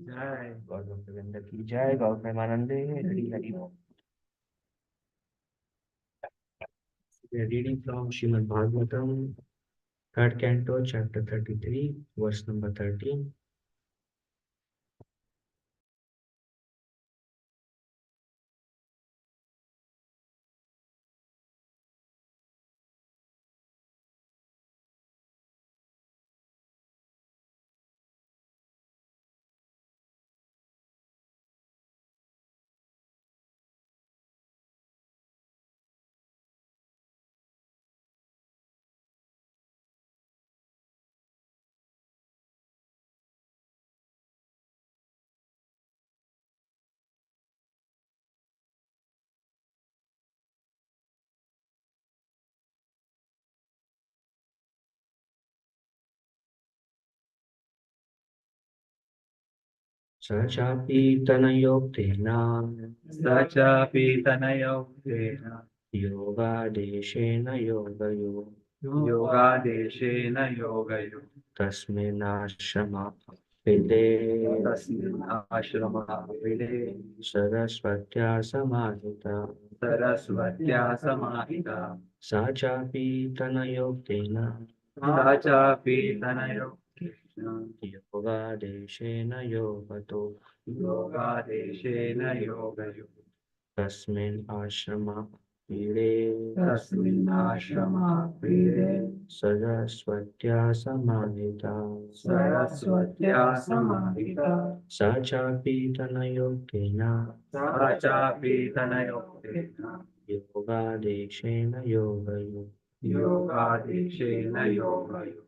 जय गौतम गोविंद की जय गौ प्रेमानंदे हरि हरि बोल। We are reading from Srimad Bhagavatam, third canto, chapter 33, verse number 13. Sachapi tanayokena Sachapi tanayokena yoga deshena yogayo yoga deshena yogayo tasminashrama pide tasmin ashrama vide sarasvatya samahita sarasvatya samahita Sachapi tanayokena Sachapi tanayokena yoga deshena yogato yoga deshena yogayo tasmin ashrama pide tasmin ashrama vide sarasvatya samahita sarasvatya samahita Sachapi tanayokena Sachapi tanayokena yoga deshena yogayo yoga deshena yogayo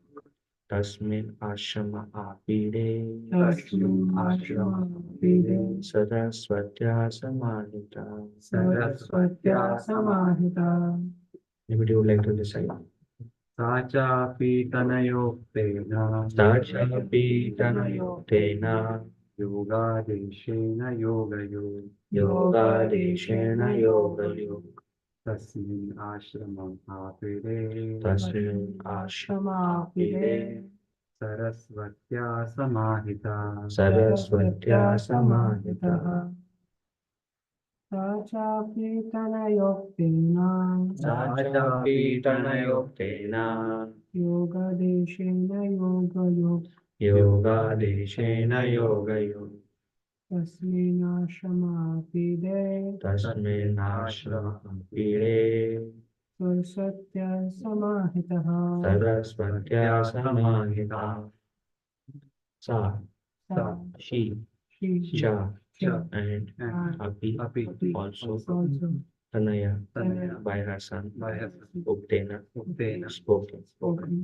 tasmin ashrama apide tasmin ashrama vide sarasvatya samahita. sarasvatya samahita Anybody would like to decide? Sachapi tanayokena Sachapi tanayokena yoga deshena yogayo yoga deshena yogayo तस्मिन् आश्रमापीडे सरस्वत्या समाहिता साचापीतनयोक्तेन योगदेशेन योगादेशेन योगयो तस्मिन्नाश्रमापीडे तस्मिन्नाश्रमपीडे सरस्वत्या समाहितः सरस्वत्या समाहिता सा she cha and api also Tanaya by her son Uktena spoken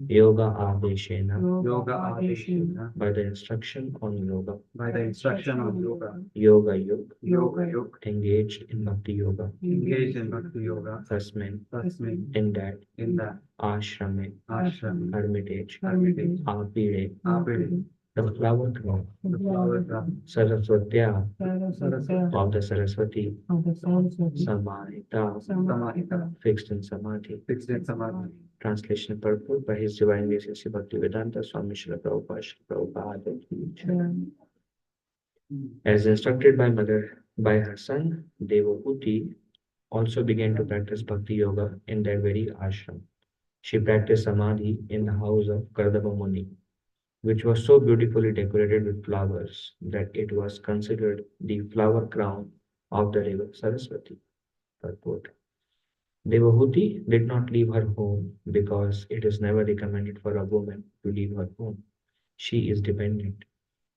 Yoga Adeshena by the instruction on yoga Yoga Yug engaged in Bhakti Yoga Tasmin in that Ashrame hermitage Apire the flower crown Saraswatya of the Saraswati Samahita fixed in Samadhi. Translation purport by His Divine Grace Sri Bhaktivedanta Swami Srila Prabhupada Srila Prabhupada. As instructed by her son Devahuti, also began to practice Bhakti Yoga in that very ashram. She practiced Samadhi in the house of Kardama Muni, which was so beautifully decorated with flowers that it was considered the flower crown of the river Saraswati. Purport. Devahuti did not leave her home because it is never recommended for a woman to leave her home. She is dependent.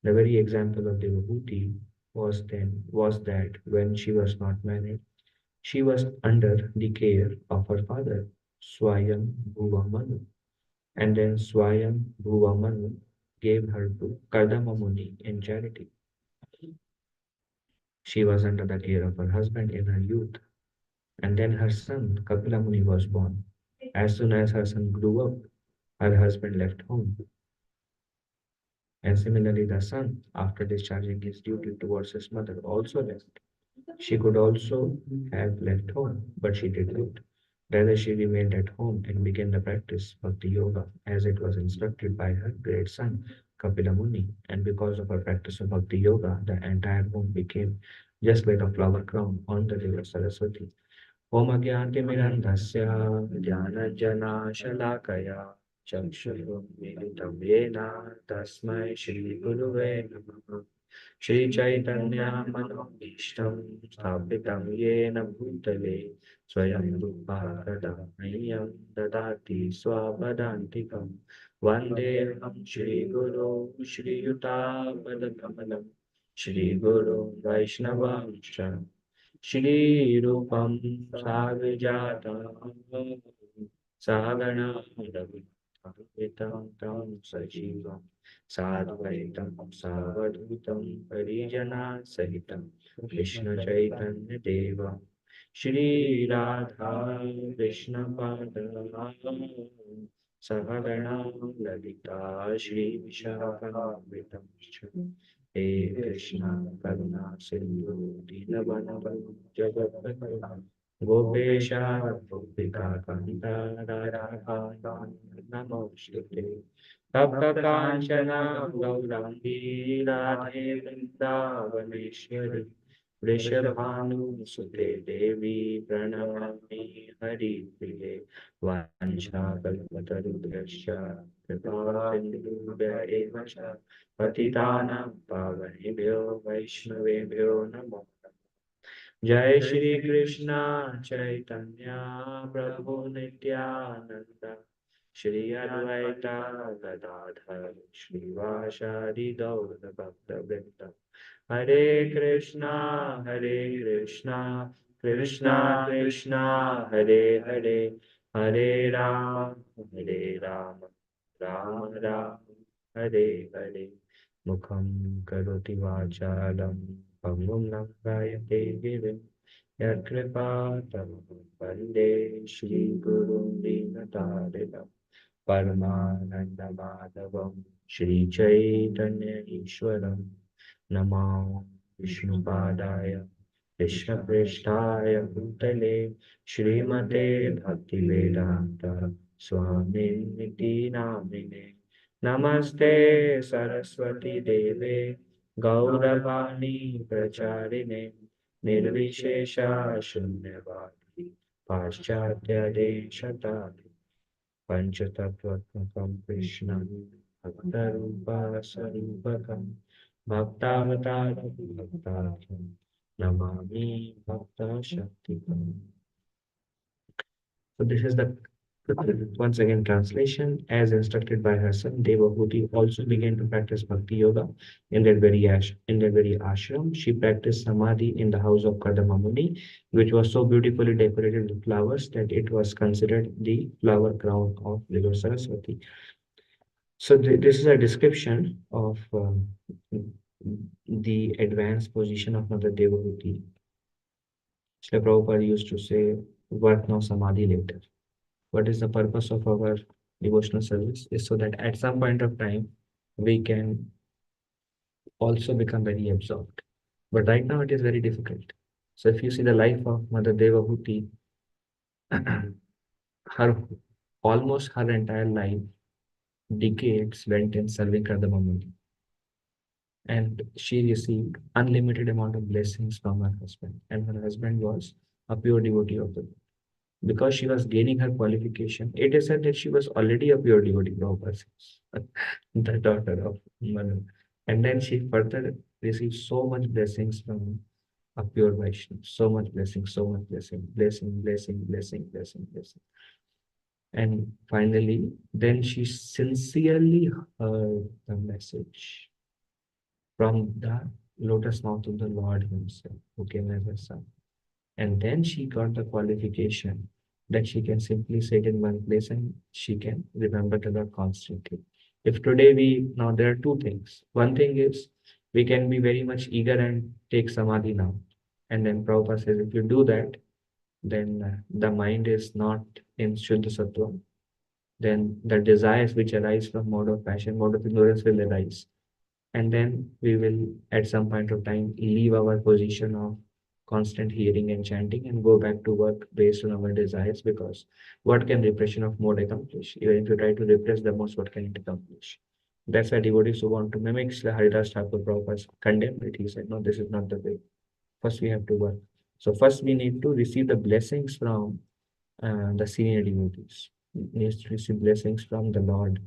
The very example of Devahuti was that when she was not married, she was under the care of her father, Swayam Bhuva Manu, and then Swayam Bhuva Manu gave her to Kardama Muni in charity. She was under the care of her husband in her youth, and then her son Kapila Muni was born. As soon as her son grew up, her husband left home. And similarly, the son, after discharging his duty towards his mother, also left. She could also have left home, but she did not. Rather, she remained at home and began the practice of the yoga as it was instructed by her great son, Kapila Muni. And because of her practice of Bhakti Yoga, the entire home became just like a flower crown on the river Saraswati. Om Agyantimirandhasya Jnanajnashalaakaya Chakshurunmilitam Yena Tasmai Shri Guruve Namaha Shri Chaitanya Manobhishtam Sthapitam Yena Bhutale Swayam Rupa Kadamaya Dadati Swabhadantikam Vandeham Shri Guru Shri Yuta Padakamalam Shri Guru Vaishnavam Shri Rupam Savijatam Sagana Ravitam Tam Sajivam Sadvaitam Savadhutam Parijana Sahitam Krishna Chaitanya Deva Shri Radha Krishna Pada Sahagana Lalita Shri Vishakamavitam He Krishna Karuna Sindhu Dinabanavam Jagatpata Gopesha Gopika Kanta Radha Namostute Tapta Kanchana Gaurangi Radhe Vrindavaneshwari Vrishabhanu Sute Devi Pranamami Hari Priye Vancha Kalpatarudhyasya Kripa Sindhu Eva पतितानां पावनेभ्यो वैष्णवेभ्यो नमो जय श्री कृष्ण चैतन्य प्रभु नित्यानंद श्री अद्वैता गदाधर श्रीवासादि गौर भक्तवृंद हरे कृष्णा कृष्णा कृष्णा हरे हरे हरे राम राम राम हरे हरे मुखं करोति वाचालं पङ्गुं लङ्घयते गिरिं यत्कृपातमहं वन्दे श्रीगुरुं दीनतारिणं परमानन्दमाधवं श्रीचैतन्य ईश्वरं नमो विष्णुपादाय Krishna Prishtaya Bhutale Shrimate Bhaktivedanta Swami Niti Namine Namaste Saraswati Deve Gauravani Pracharine Nirvishesha Shunyavadi Paschatya Deshatadi Panchatattvatmakam Krishnam Bhaktarupa Sarupakam Bhaktavataram Bhaktakham Namami Bhakta Shaktikam. So this is the once again translation. As instructed by her son, Devahuti also began to practice Bhakti Yoga in that very ashram. She practiced Samadhi in the house of Kadama Muni, which was so beautifully decorated with flowers that it was considered the flower crown of River Saraswati. So this is a description of the advanced position of Mother Devahuti. Srila Prabhupada used to say, work now, Samadhi later. What is the purpose of our devotional service? Is so that at some point of time, we can also become very absorbed. But right now, it is very difficult. So if you see the life of Mother Devahuti, her almost her entire life, decades went in serving Radhamamuni. And she received unlimited amount of blessings from her husband. And her husband was a pure devotee of the Lord. Because she was gaining her qualification, it is said that she was already a pure devotee, Prabhupada says, the daughter of Manu. And then she further received so much blessings from a pure Vaishnava, so much blessing, so much blessing, blessing, blessing, blessing, blessing, blessing. And finally, then she sincerely heard the message from the lotus mouth of the Lord Himself, who came as a son. And then she got the qualification that she can simply sit in one place and she can remember the Lord constantly. If today now there are two things. One thing is we can be very much eager and take samadhi now. And then Prabhupada says, if you do that, then the mind is not in Shuddha Sattva. Then the desires which arise from mode of passion, mode of ignorance will arise. And then we will, at some point of time, leave our position of constant hearing and chanting and go back to work based on our desires, because what can repression of mode accomplish? Even if you try to repress the modes, what can it accomplish? That's why devotees who want to mimic Srila Haridas Thakur Prabhupada condemned it. He said, no, this is not the way. First we have to work. So first we need to receive the blessings from the senior devotees. Needs to receive blessings from the Lord.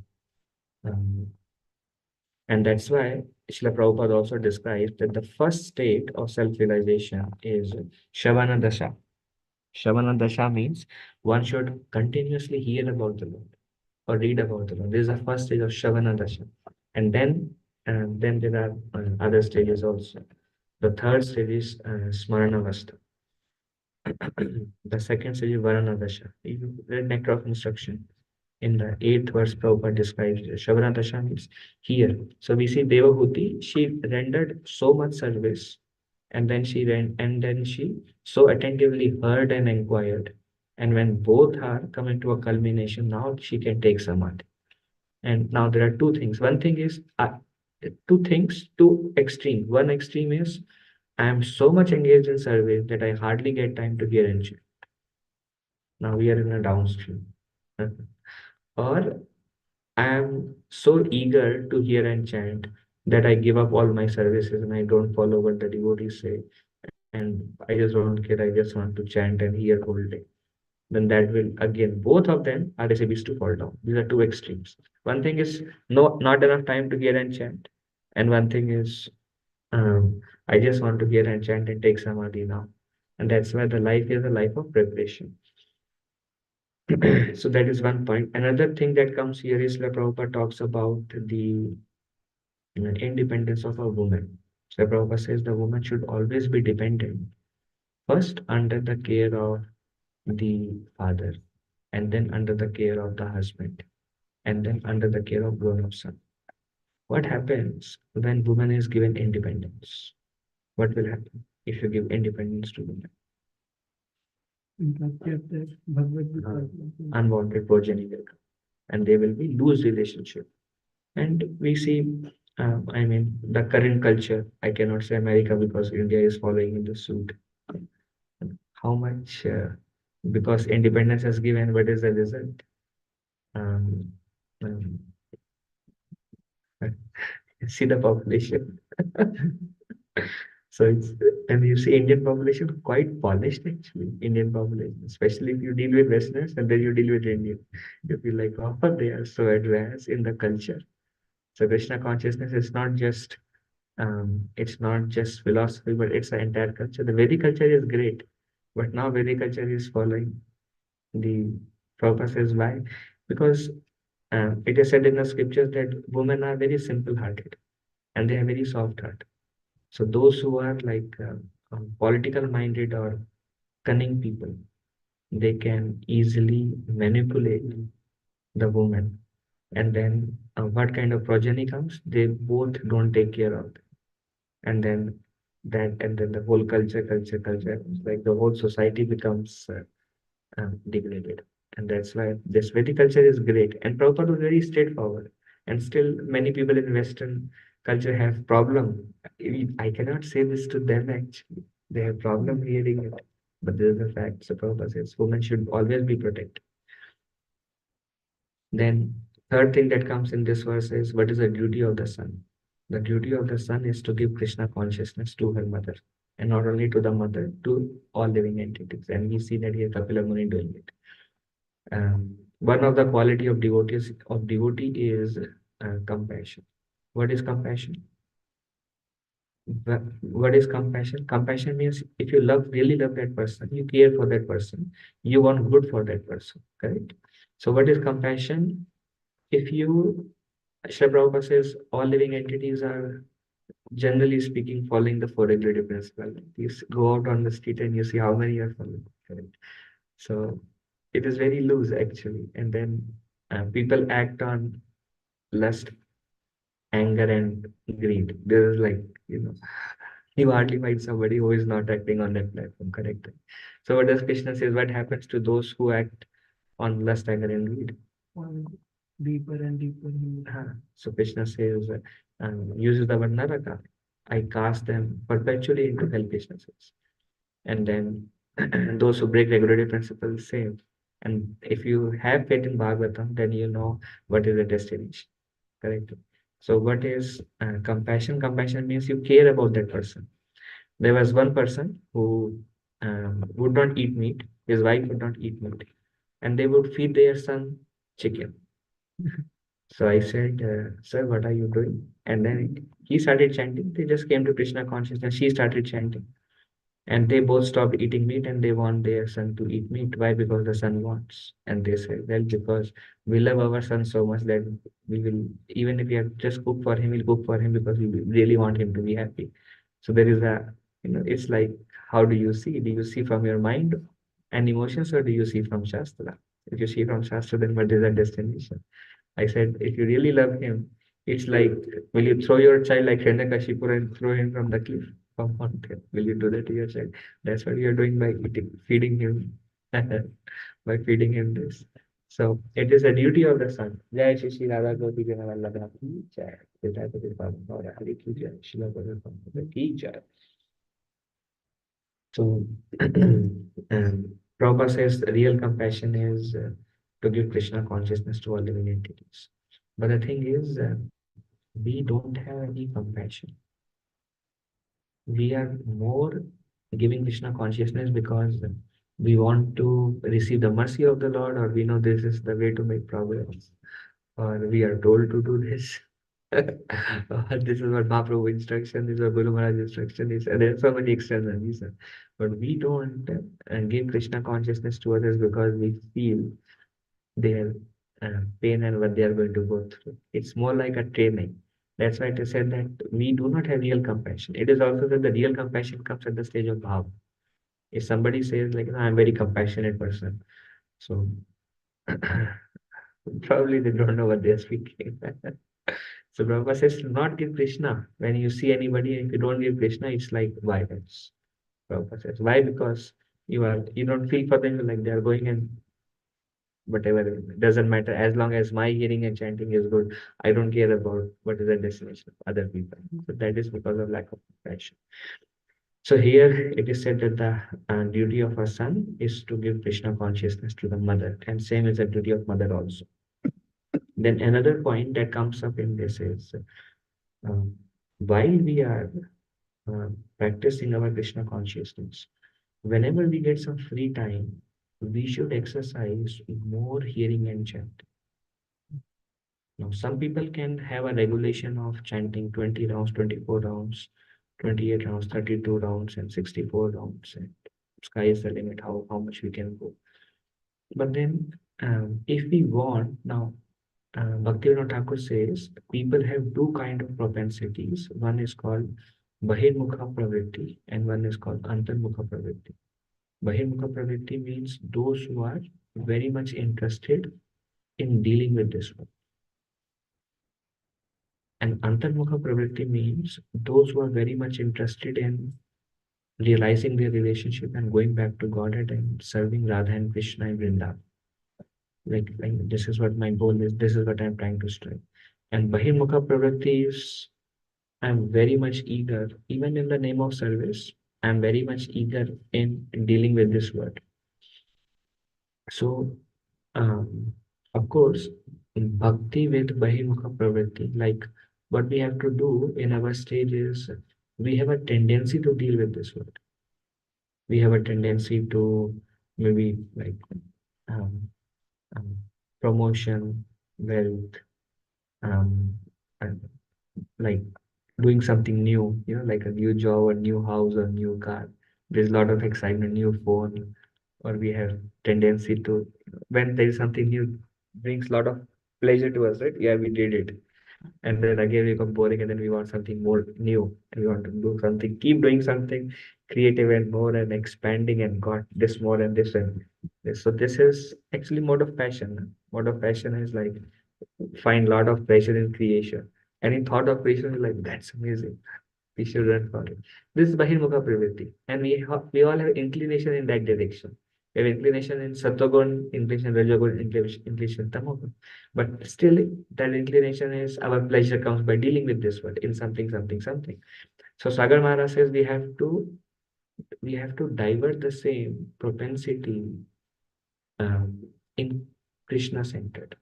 And that's why Srila Prabhupada also describes that the first state of self-realization is Shavana Dasha. Shavana Dasha means one should continuously hear about the Lord or read about the Lord. This is the first stage of Shavana Dasha. And then there are other stages also. The third stage is Smaranavastha. The second stage is Varana Dasha. You read Nectar of Instruction. In the 8th verse, Prabhupada describes Shavana Dasha means here. So we see Devahuti, she rendered so much service, and then she so attentively heard and inquired. And when both are coming to a culmination, now she can take samadhi. And now there are two things. One thing is two extreme. One extreme is I am so much engaged in service that I hardly get time to hear and chant. Now we are in a downstream. Or I am so eager to hear and chant that I give up all my services and I don't follow what the devotees say. And I just don't care. I just want to chant and hear whole day. Then that will, again, both of them are recipes to fall down. These are two extremes. One thing is not enough time to hear and chant. And one thing is, I just want to hear and chant and take samadhi now. And that's why the life is a life of preparation. So that is one point. Another thing that comes here is La Prabhupada talks about the independence of a woman. So Prabhupada says the woman should always be dependent, first under the care of the father, and then under the care of the husband, and then under the care of grown-up son. What happens when woman is given independence? What will happen if you give independence to women? Unwanted progeny will come, and they will be loose relationship. And we see, the current culture, I cannot say America because India is following in the suit. how much, because independence has given, what is the result? Um, um, see the population. So it's, and you see Indian population quite polished actually. Indian population, especially if you deal with Westerners and then you deal with Indian, you feel like, oh, they are so advanced in the culture. So Krishna consciousness is not just it's not just philosophy, but it's the entire culture. The Vedic culture is great, but now Vedic culture is following the purpose is why, because it is said in the scriptures that women are very simple-hearted and they have very soft heart. So those who are like political minded or cunning people, they can easily manipulate the woman. And then what kind of progeny comes? They both don't take care of them. And then and then the whole culture, like the whole society becomes degraded. And that's why this Vedic culture is great. And Prabhupada was very straightforward. And still many people in Western culture have problem. I cannot say this to them actually. They have problem hearing it. But this is the fact. So Prabhupada says women should always be protected. Then third thing that comes in this verse is what is the duty of the son? The duty of the son is to give Krishna consciousness to her mother. And not only to the mother, to all living entities. And we see that here Kapila Muni doing it. One of the quality of devotee is compassion. What is compassion? What is compassion? Compassion means if you really love that person, you care for that person, you want good for that person, correct? So what is compassion? If you, Srila Prabhupada says, all living entities are generally speaking following the four regulative principle. You go out on the street and you see how many are following, correct? So it is very loose actually. And then people act on lust, anger, and greed. There is like, you hardly find somebody who is not acting on that platform, correct? So what does Krishna says? What happens to those who act on lust, anger, and greed? Deeper and deeper. So Krishna says, uses the word naraka. I cast them perpetually into hell, Krishna says. And then those who break regulative principles save. And if you have faith in Bhagavatam, then you know what is the destination. Correct. So what is compassion? Compassion means you care about that person. There was one person who would not eat meat. His wife would not eat meat, and they would feed their son chicken. So I said, "Sir, what are you doing?" And then he started chanting. They just came to Krishna consciousness. She started chanting. And they both stopped eating meat and they want their son to eat meat. Why? Because the son wants. And they said, well, because we love our son so much that we will, even if we have just cooked for him, we'll cook for him because we really want him to be happy. So there is a, it's like, how do you see? Do you see from your mind and emotions or do you see from Shastra? If you see from Shastra, then what is the destination? I said, if you really love him, it's like, will you throw your child like Hiranyakashipu and throw him from the cliff? From mountain? Will you do that to your child? That's what you're doing by feeding him, by feeding him this. So it is a duty of the son. Jai Shri Shri Radha Gopi Jana Vallabha Ki Jai. Jai Gopi Baba Gaura Hari Ki Jai. Shila Gopi Baba Ki Jai. So Prabhupada says real compassion is to give Krishna consciousness to all living entities. But the thing is, we don't have any compassion. We are more giving Krishna consciousness because we want to receive the mercy of the Lord, or we know this is the way to make progress, or we are told to do this. This is what Mahaprabhu instruction, this is what Guru Maharaj instruction is, and there are so many external reasons. But we don't give Krishna consciousness to others because we feel their pain and what they are going to go through. It's more like a training. That's why it is said that we do not have real compassion. It is also that the real compassion comes at the stage of bhav. If somebody says like, I'm a very compassionate person, so probably they don't know what they're speaking. So Prabhupada says to not give Krishna. When you see anybody, if you don't give Krishna, it's like violence. Prabhupada says. Why? Because you don't feel for them like they are going and whatever, it doesn't matter. As long as my hearing and chanting is good, I don't care about what is the destination of other people. So that is because of lack of compassion. So here it is said that the duty of a son is to give Krishna consciousness to the mother, and same is the duty of mother also. Then another point that comes up in this is um, while we are practicing our Krishna consciousness, whenever we get some free time, we should exercise more hearing and chant. Now, some people can have a regulation of chanting 20 rounds, 24 rounds, 28 rounds, 32 rounds, and 64 rounds. And sky is the limit how much we can go. But then, if we want, now, Bhaktivinoda Thakur says people have two kind of propensities. One is called Bahirmukha Pravritti and one is called Antarmukha Pravritti. Bahirmukha Pravritti means those who are very much interested in dealing with this world. And Antarmukha Pravritti means those who are very much interested in realizing their relationship and going back to Godhead and serving Radha and Krishna in Vrindavan. Like this is what my goal is, this is what I'm trying to strive. And Bahirmukha Pravritti is I'm very much eager, even in the name of service, I'm very much eager in dealing with this world. So, of course, in bhakti with Bahimukha Pravritti, like what we have to do in our stage is we have a tendency to deal with this world. We have a tendency to maybe like um, um, promotion, wealth, and like doing something new, like a new job, a new house, a new car. There's a lot of excitement, new phone, or we have tendency to, when there is something new, brings a lot of pleasure to us, right? Yeah, we did it. And then again, we become boring and then we want something more new. And we want to do something, keep doing something creative and more and expanding and got this more and this and this. So this is actually mode of passion. Mode of passion is like find a lot of pleasure in creation. And in thought of creation is like, that's amazing. We should run for it. This is Bahirmukha Pravritti. And we all have inclination in that direction. We have inclination in Sattvagun, inclination Rajagun, inclination Tamagun. But still, that inclination is our pleasure comes by dealing with this world in something, something, something. So Sagar Maharaj says we have to divert the same propensity in Krishna centered.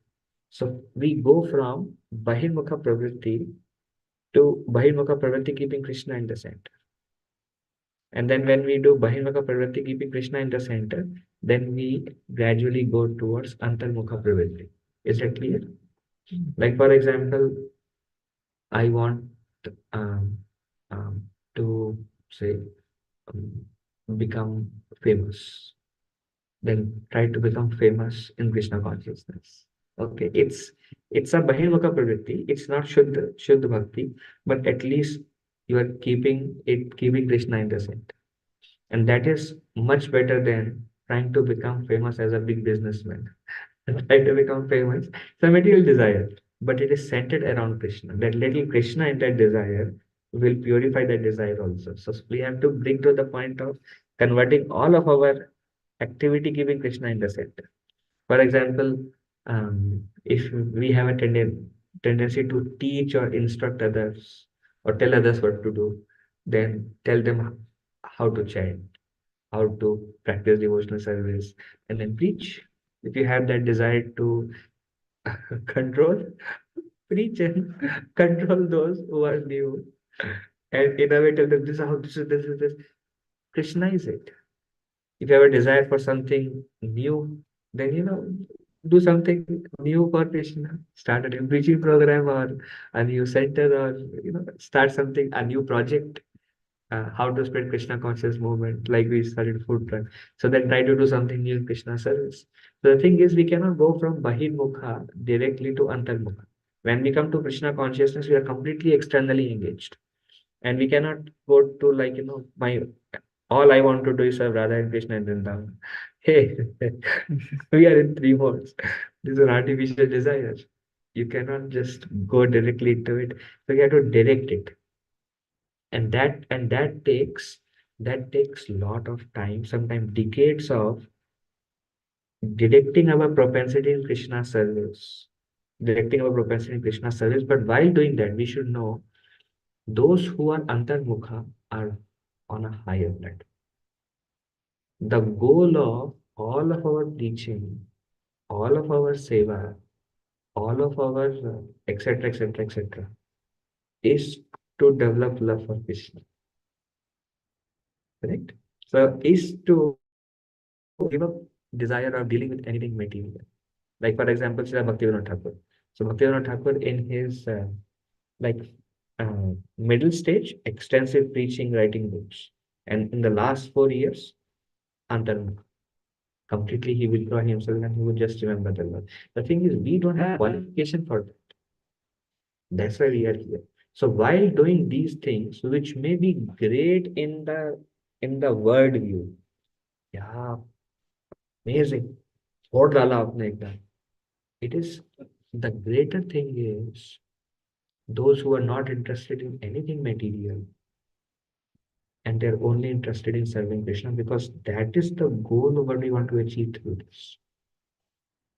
So we go from Bahirmukha Pravritti to Bahirmukha Pravritti keeping Krishna in the center. And then when we do Bahirmukha Pravritti keeping Krishna in the center, then we gradually go towards Antarmukha Pravritti. Is that clear? Like for example, I want um, to say um, become famous. Then try to become famous in Krishna consciousness. Okay, it's a Bahirmukha Pravritti. It's not Shuddha Bhakti, but at least you are keeping Krishna in the center. And that is much better than trying to become famous as a big businessman. Try to become famous. It's a material desire, but it is centered around Krishna. That little Krishna in that desire will purify that desire also. So we have to bring to the point of converting all of our activity giving Krishna in the center. For example, if we have a tendency to teach or instruct others or tell others what to do, then tell them how to chant, how to practice devotional service, and then preach. If you have that desire to control, preach and control those who are new. And in a way, tell them this is how this is. Krishna it. If you have a desire for something new, then do something new for Krishna. Start a new preaching program or a new center or start something, a new project. How to spread Krishna conscious movement, like we started food truck. So then try to do something new in Krishna service. So the thing is, we cannot go from Bahirmukha directly to Antarmukha. When we come to Krishna consciousness, we are completely externally engaged. And we cannot go to like, my all I want to do is serve Radha and Krishna and Vrindavan. Hey, we are in three modes. This is an artificial desire. You cannot just go directly to it. So you have to direct it. And that takes lot of time, sometimes decades of directing our propensity in Krishna service. Directing our propensity in Krishna service. But while doing that, we should know those who are antarmukha are on a higher platform. The goal of all of our teaching, all of our seva, all of our etc., etc., etc., is to develop love for Krishna. Correct? So is to give up desire of dealing with anything material. Like for example, Srila Bhaktivinoda Thakur. So Bhaktivinoda Thakur in his like middle stage, extensive preaching, writing books. And in the last 4 years, Antarmukha. Completely he withdraw himself and he would just remember the Lord. The thing is, we don't have qualification for that. That's why we are here. So while doing these things, which may be great in the world view, yeah, amazing. छोड़ डाला आपने एकदम. It is the greater thing is those who are not interested in anything material and they're only interested in serving Krishna because that is the goal of what we want to achieve through this.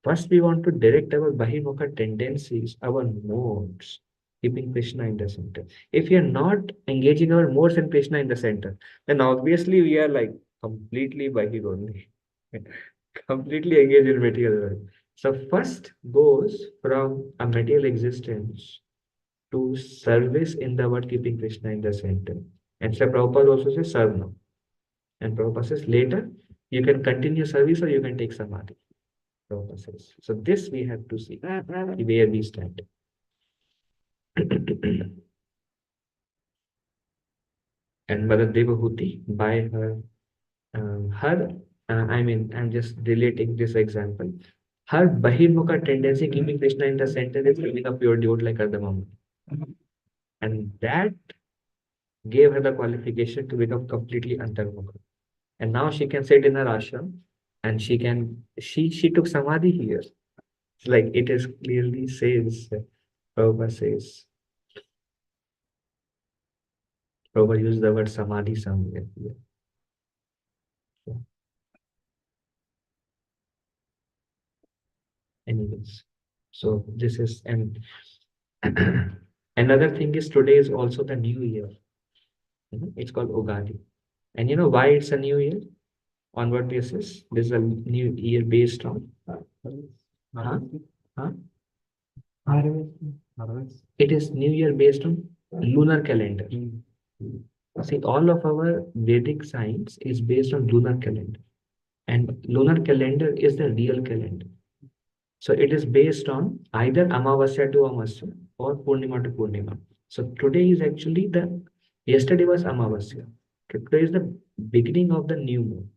First, we want to direct our Bahimukha tendencies, our modes, keeping Krishna in the center. If we are not engaging our modes and Krishna in the center, then obviously we are like completely Bahir only, completely engaged in material world. So first goes from a material existence to service in the word keeping Krishna in the center. And so Prabhupada also says serve now. And Prabhupada says later you can continue service or you can take samadhi. Prabhupada says. So this we have to see where we stand. And Mother Devahuti, by I mean, I'm just relating this example. Her Bahirmukha tendency, keeping Krishna in the center, is living a pure devote like Ardhamama. And that gave her the qualification to become completely Antarmukha. And now she can sit in her ashram and she took samadhi here. It's like it is clearly says, Prabhupada says, Prabhupada used the word samadhi somewhere here. Anyways, so this is, and another thing is today is also the new year. It's called Ugadi. And you know why it's a new year? On what basis? This is a new year based on? Huh? Huh? It is new year based on lunar calendar. See, all of our Vedic science is based on lunar calendar. And lunar calendar is the real calendar. So it is based on either Amavasya to Amasya or Purnima to Purnima. So today is actually yesterday was Amavasya. Today is the beginning of the new moon.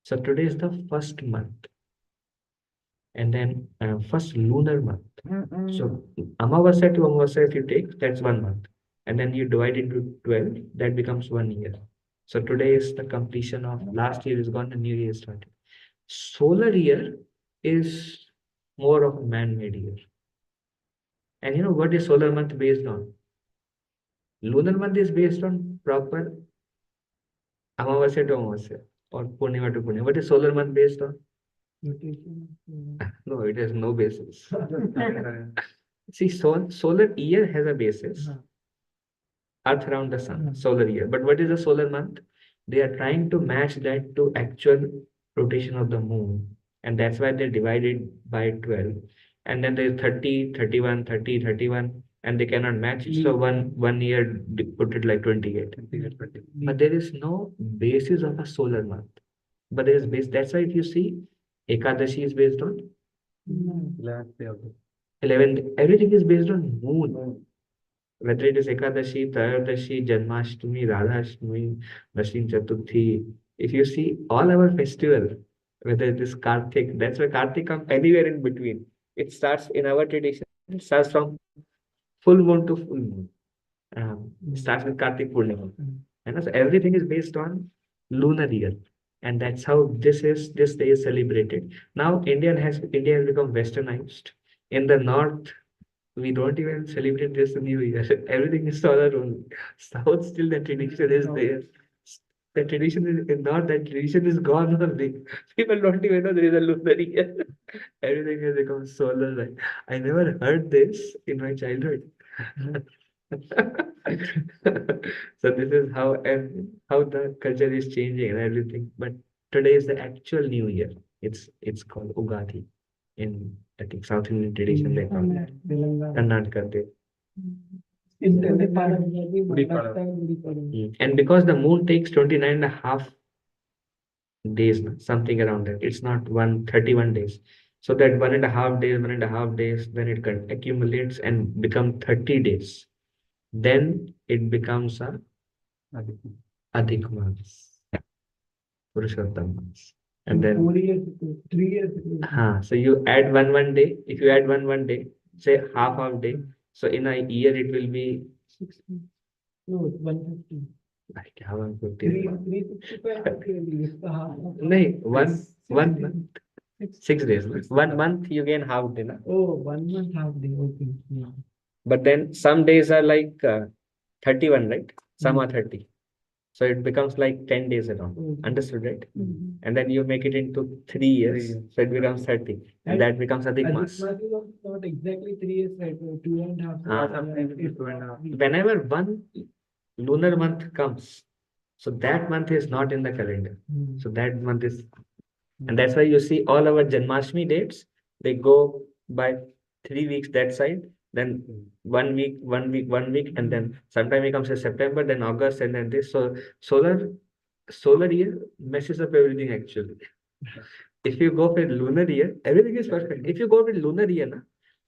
So today is the first month. And then first lunar month. So Amavasya to Amavasya, if you take, that's 1 month. And then you divide into 12, that becomes 1 year. So today is the completion of last year is gone, the new year started. Solar year is more of a man-made year. And you know what is solar month based on? Lunar month is based on proper Amavasya to Amavasya or Purnima to Purnima. What is solar month based on? No, it has no basis. See, solar year has a basis. Earth around the sun, solar year. But what is the solar month? They are trying to match that to actual rotation of the moon. And that's why they divided by 12. And then there's 30, 31, 30, 31, and they cannot match it. So one year put it like 28. But there is no basis of a solar month. But there is base. That's why if you see, Ekadashi is based on 11. Everything is based on moon. Whether it is Ekadashi, Trayodasi, Janmashtami, Radhashtami, Nashim Chaturthi. If you see all our festival, whether it is Kartik, that's why Kartik comes anywhere in between. It starts in our tradition, it starts from full moon to full moon. It starts with Kartik Purnima. And so everything is based on lunar year. And that's how this day is celebrated. Now India has become westernized. In the north, we don't even celebrate this New Year. Everything is solar only. South still the tradition is there. The tradition is not that tradition is gone only. People don't even know there is a lunar year. Everything has become solar. Like, I never heard this in my childhood. So this is how how the culture is changing and everything. But today is the actual New Year. It's called Ugadi in, I think, South Indian tradition they call it. Karnataka they. And because the moon takes 29.5 days, something around that. It's not 131 days. So that 1.5 days, 1.5 days, then it accumulates and become 30 days. Then it becomes a Adhik Maas, Purushottam Maas. And then 4 years, 3 years. so you add one day. If you add one day, say half day. So in a year it will be 60. No, 150. like how 150. 365. No, one month, 6 days. 1 month you gain half day, na? Oh, 1 month half day. Okay. Yeah. But then some days are like 31, right? Some are 30. So it becomes like 10 days around. Understood, right? And then you make it into 3 years. So it becomes 30. And that becomes Adhik Maas. Not exactly 3 years, right? 2.5 years. Whenever one lunar month comes, so that month is not in the calendar. So that month is, and that's why you see all our Janmashtami dates, they go by 3 weeks that side, then 1 week, 1 week, 1 week, and then sometime it comes in September, then August, and then this. So solar year messes up everything actually. If you go with lunar year, everything is perfect. If you go with lunar year, na,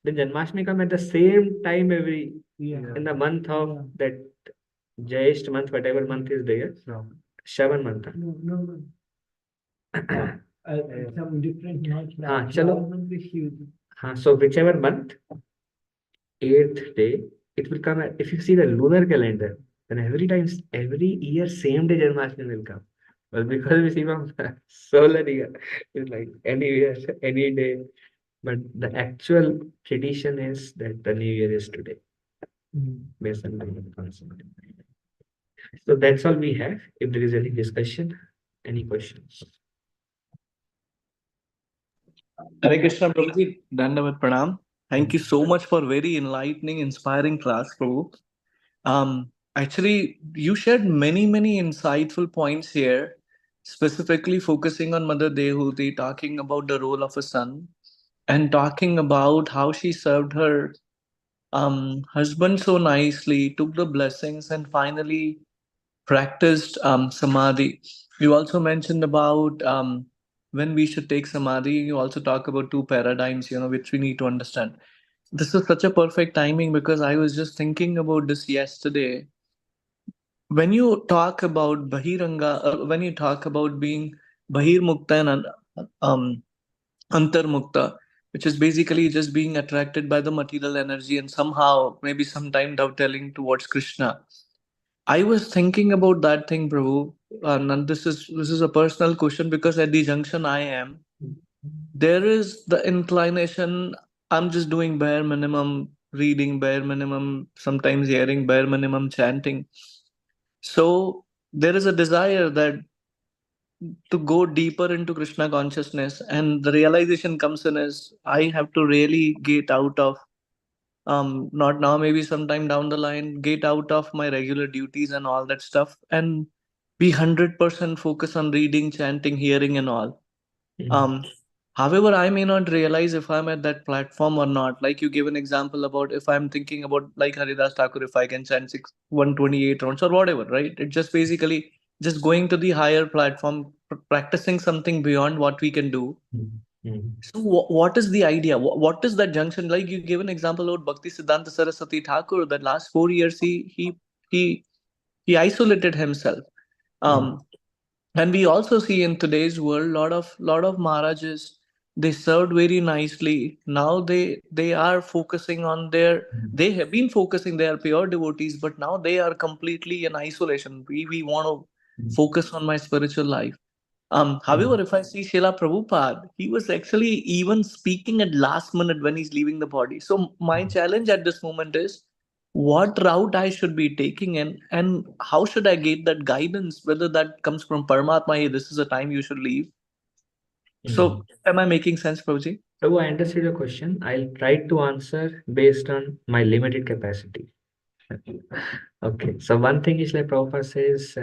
then Janmashtami come at the same time every in the month of that Jyesht month, whatever month is there. Shravan month. No. Some different months. Chalo. So whichever month, 8th day, it will come. If you see the lunar calendar, then every year, same day Janmashtami will come. Well, because we see from solar year, it's like any year, any day. But the actual tradition is that the New Year is today, based on the concept. So that's all we have. If there is any discussion, any questions? Hare Krishna, Prabhuji, Dandavat Pranam. Thank you so much for very enlightening, inspiring class, Prabhu. Actually, you shared many insightful points here, specifically focusing on Mother Dehuti, talking about the role of a son, and talking about how she served her husband so nicely, took the blessings, and finally practiced samadhi. You also mentioned about when we should take samadhi. You also talk about two paradigms, which we need to understand. This is such a perfect timing because I was just thinking about this yesterday. When you talk about bahiranga, when you talk about being bahir mukta and antar mukta, which is basically just being attracted by the material energy and somehow maybe sometime dovetailing towards Krishna. I was thinking about that thing, Prabhu, and this is a personal question because at the junction I am, there is the inclination. I'm just doing bare minimum reading, bare minimum, sometimes hearing, bare minimum chanting. So there is a desire that to go deeper into Krishna consciousness, and the realization comes in is I have to really get out of not now, maybe sometime down the line, get out of my regular duties and all that stuff and be 100% focus on reading, chanting, hearing and all. um However, I may not realize if I'm at that platform or not. Like you give an example about if I'm thinking about like Haridas Thakur, if I can chant 128 rounds or whatever, right? It's just basically just going to the higher platform, practicing something beyond what we can do. So what is the idea? What is that junction? Like you give an example about Bhakti Siddhanta Saraswati Thakur. That last 4 years he he isolated himself. Um, and we also see in today's world lot of Maharajas, they served very nicely. Now they are focusing on their, they have been focusing, they are pure devotees, but now they are completely in isolation. We want to focus on my spiritual life. However, if I see Srila Prabhupada, he was actually even speaking at last minute when he's leaving the body. So my challenge at this moment is what route I should be taking and how should I get that guidance, whether that comes from Paramatma, hey, this is the time you should leave. So am I making sense, Prabhuji? So I understood your question. I'll try to answer based on my limited capacity. Okay, so one thing is like Prabhupada says,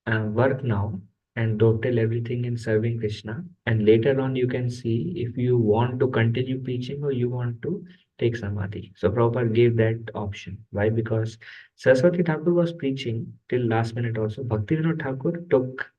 work now and don't tell everything in serving Krishna. And later on, you can see if you want to continue preaching or you want to take samadhi. So Prabhupada gave that option. Why? Because Saraswati Thakur was preaching till last minute also. Bhaktivinoda Thakur took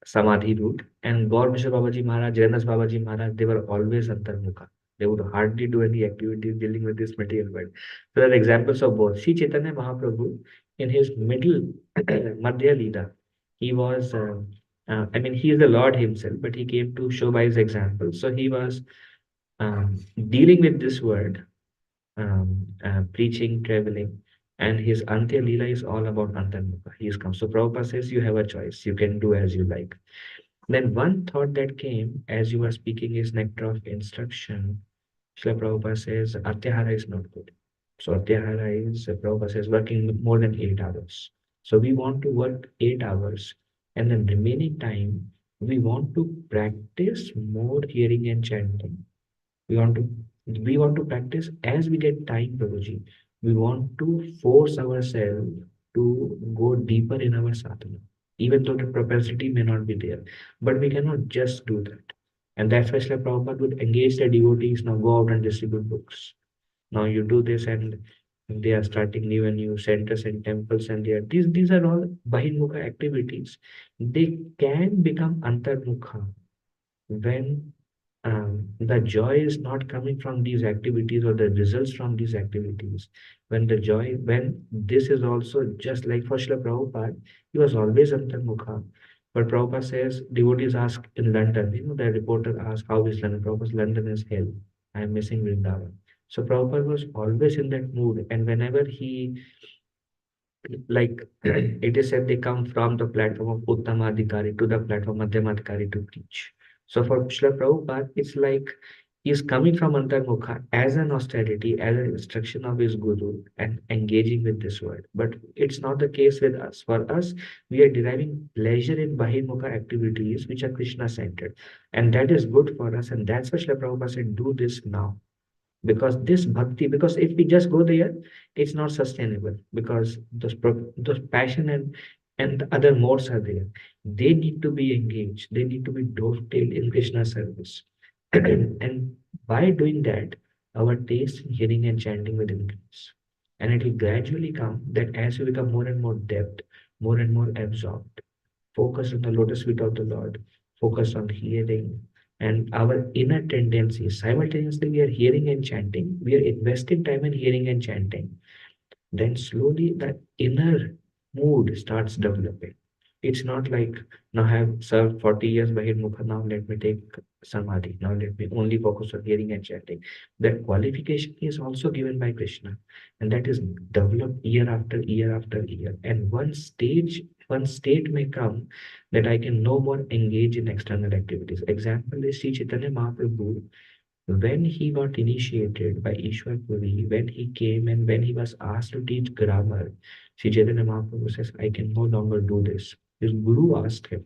Samadhi route. And Gaur Mishra Babaji Maharaj, Jainas Babaji Maharaj, they were always antarmukha. They would hardly do any activities dealing with this material world. So there are examples of both. Sri Chaitanya Mahaprabhu, in his middle Madhya Leela, he was, he is the Lord himself, but he came to show by his example. So he was dealing with this word, preaching, traveling, and his Antya Leela is all about Antarmukha. He is come. So Prabhupada says you have a choice. You can do as you like. Then one thought that came as you were speaking is nectar of instruction. Srila Prabhupada says Atyahara is not good. So Atyahara is, Prabhupada says, working more than 8 hours. So we want to work 8 hours, and then remaining time, we want to practice more hearing and chanting. We want to practice as we get time, Prabhuji. We want to force ourselves to go deeper in our sadhana, even though the propensity may not be there. But we cannot just do that. And that's why Srila Prabhupada would engage the devotees, now go out and distribute books. Now you do this, and they are starting new and new centers and temples, and they are these are all Bahimukha activities. They can become Antarmukha when the joy is not coming from these activities or the results from these activities. When this is also just like for Srila Prabhupada, he was always Antarmukha. But Prabhupada says, devotees ask in London, the reporter asked, how is London? Prabhupada says, London is hell. I am missing Vrindavan. So Prabhupada was always in that mood. And whenever he, like it is said, they come from the platform of Uttamadhikari to the platform Madhyamadhikari to preach. So for Srila Prabhupada, it's like he's coming from Antarmukha as an austerity, as an instruction of his guru, and engaging with this world. But it's not the case with us. For us, we are deriving pleasure in Bahimukha activities which are Krishna centered. And that is good for us. And that's why Srila Prabhupada said, do this now. Because if we just go there, it's not sustainable, because those passion and the other modes are there. They need to be engaged, they need to be dovetailed in Krishna service. And by doing that, our taste in hearing and chanting will increase, and it will gradually come that as we become more and more depth, more and more absorbed, focus on the lotus feet of the Lord, focus on hearing, and our inner tendencies. Simultaneously, we are hearing and chanting, we are investing time in hearing and chanting. Then slowly the inner mood starts developing. It's not like, now I have served 40 years Bahirmukha, now let me take Samadhi, now let me only focus on hearing and chanting. That qualification is also given by Krishna, and that is developed year after year after year. And one state may come that I can no more engage in external activities. Example is Sri Chaitanya Mahaprabhu. When he got initiated by Ishwar Puri, when he came and when he was asked to teach grammar, Sri Chaitanya Mahaprabhu says, I can no longer do this. His guru asked him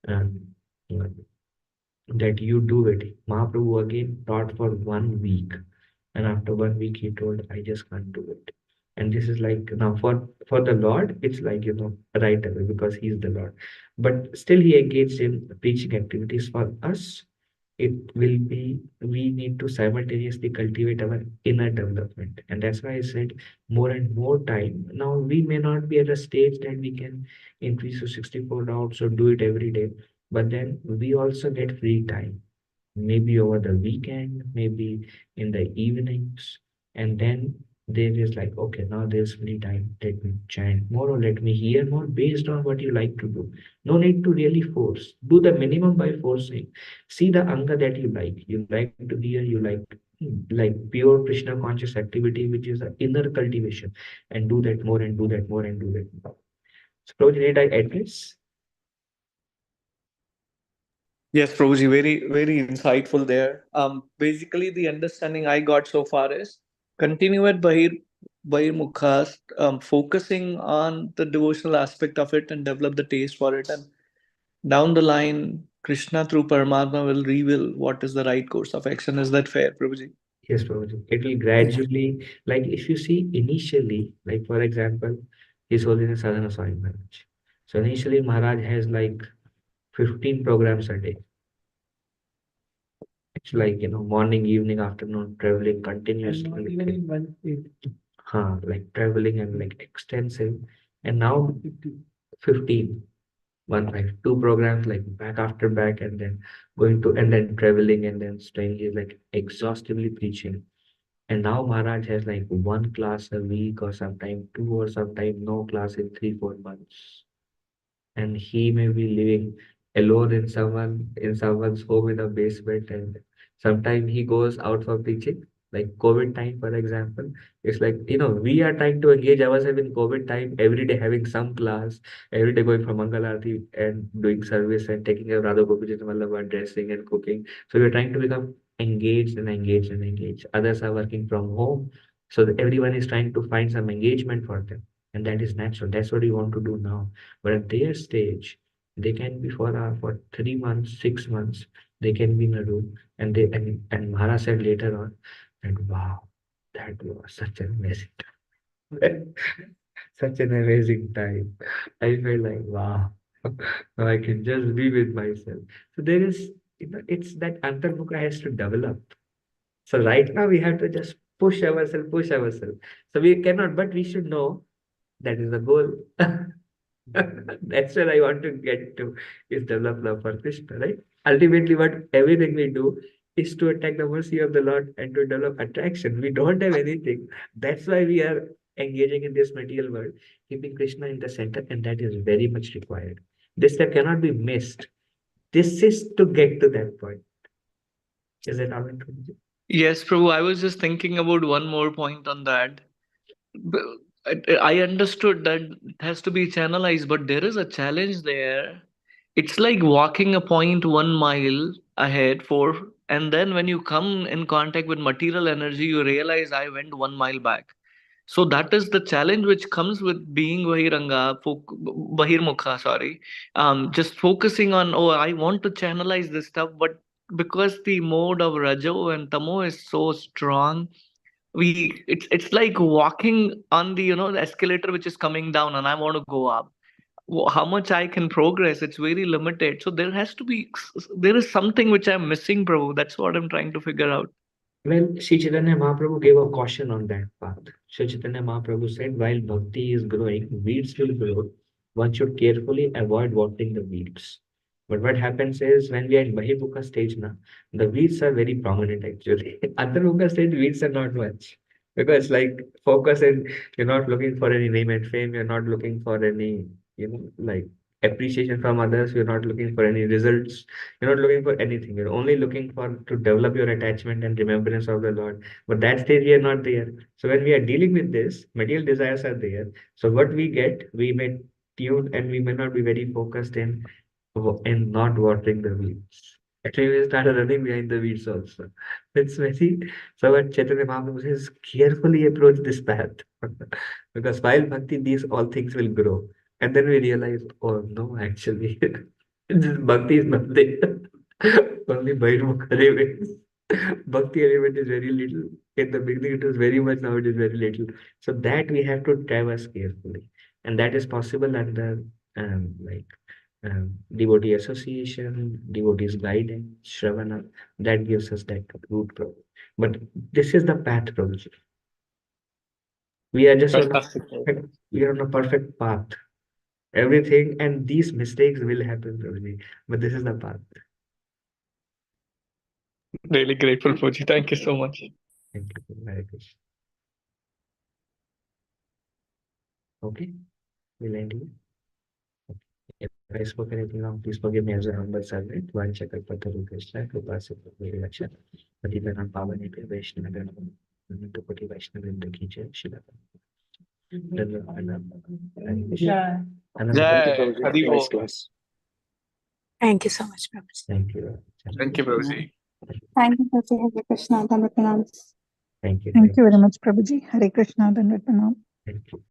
um, that you do it. Mahaprabhu again taught for 1 week. And after 1 week, he told, I just can't do it. And this is like, now for the Lord, it's like, right away, because he's the Lord. But still he engaged in preaching activities. For us, it will be, we need to simultaneously cultivate our inner development. And that's why I said more and more time. Now we may not be at a stage that we can increase to 64 rounds or do it every day, but then we also get free time, maybe over the weekend, maybe in the evenings. And then there is like, okay, now there's free time. Let me chant more or let me hear more based on what you like to do. No need to really force. Do the minimum by forcing. See the anga that you like. You like to hear, you like pure Krishna conscious activity, which is the inner cultivation, and do that more and do that more and do that more. So, Prabhuji, did I address? Yes, Prabhuji, very, very insightful there. Basically, the understanding I got so far is continue at Bahir Mukhas, focusing on the devotional aspect of it and develop the taste for it. And down the line, Krishna through Paramatma will reveal what is the right course of action. Is that fair, Prabhuji? Yes, Prabhuji. It will gradually, like if you see initially, like for example, His Holiness Sadhana Swami Maharaj. So initially Maharaj has like 15 programs a day. It's like, morning, evening, afternoon, traveling And continuously. not even in one state. Like traveling and like extensive. And now 15, 2 programs like back after back, and then going to, and then traveling, and then staying here, like exhaustively preaching. And now Maharaj has like 1 class a week, or sometime 2, or sometime no class in 3-4 months. And he may be living alone in someone's home in a basement, and sometimes he goes out for preaching, like COVID time, for example. It's like, we are trying to engage ourselves in COVID time, every day having some class, every day going for Mangal Aarti and doing service and taking care of Radha Gopiji Vallabha, dressing and cooking. So we're trying to become engaged and engaged and engaged. Others are working from home, so that everyone is trying to find some engagement for them, and that is natural. That's what we want to do now. But at their stage, they can be for 3 months, 6 months, they can be in a room, and Maharaj said later on that, wow, that was such an amazing time. Such an amazing time. I felt like, wow, now I can just be with myself. So there is, it's that Antarmukha has to develop. So right now we have to just push ourselves, push ourselves. So we cannot, but we should know that is the goal. That's where I want to get to, is develop love for Krishna, right? Ultimately, what everything we do is to attack the mercy of the Lord and to develop attraction. We don't have anything. That's why we are engaging in this material world, keeping Krishna in the center, and that is very much required. This step cannot be missed. This is to get to that point. Is that how it will be? Yes, Prabhu, I was just thinking about one more point on that. B- I understood that it has to be channelized, but there is a challenge there. It's like walking a point 1 mile ahead for, and then when you come in contact with material energy, you realize I went 1 mile back. So that is the challenge which comes with being Bahirmukha, sorry. Just focusing on, oh, I want to channelize this stuff, but because the mode of Rajo and Tamo is so strong, it's like walking on the the escalator which is coming down, and I want to go up. How much I can progress? It's very limited. So there has to be, there is something which I'm missing, Prabhu. That's what I'm trying to figure out. Well, Sri Chaitanya Mahaprabhu gave a caution on that path. Sri Chaitanya Mahaprabhu said, while bhakti is growing, weeds will grow. One should carefully avoid watering the weeds. But what happens is, when we are in Bahimukha stage now, the weeds are very prominent actually. Antarmukha stage, weeds are not much. Because like focus, and you're not looking for any name and fame, you're not looking for any, like appreciation from others, you're not looking for any results, you're not looking for anything. You're only looking for to develop your attachment and remembrance of the Lord. But that stage we are not there. So when we are dealing with this, material desires are there. So what we get, we may tune, and we may not be very focused in not watering the weeds. Actually, we started running behind the weeds also. It's very, so what Chaitanya Mahaprabhu says, carefully approach this path. Because while bhakti, these all things will grow. And then we realize, oh no, actually, this bhakti is not there. Only Bhairmukha remains. Bhakti element is very little. In the beginning, it was very much, now it is very little. So that we have to traverse carefully. And that is possible under like devotee association, devotees guidance, Shravana, that gives us that root, Prabhu. But this is the path, Prabhuji. We are just we are on a perfect path. Everything, and these mistakes will happen, Prabhuji. But this is the path. Really grateful, Fuji. Thank you so much. Thank you. Hare Krishna. Okay, we'll end here. If I spoke anything wrong, please forgive me, as a humble servant. One Shakal Pataru Krishna, Kripa Siddha Vedi Laksha, Patitanam Pavani Pe Vaishnava Ganam, Nitupati Vaishnava Vrinda Ki Jai, Shila. Yeah. Jai Hari Bol. Thank you so much, Prabhu. Thank you. Thank you, Prabhuji. Thank you, Prabhuji. Hare Krishna. Thank you Thank you. very much, Prabhuji. Hare Krishna. Thank you. Thank you.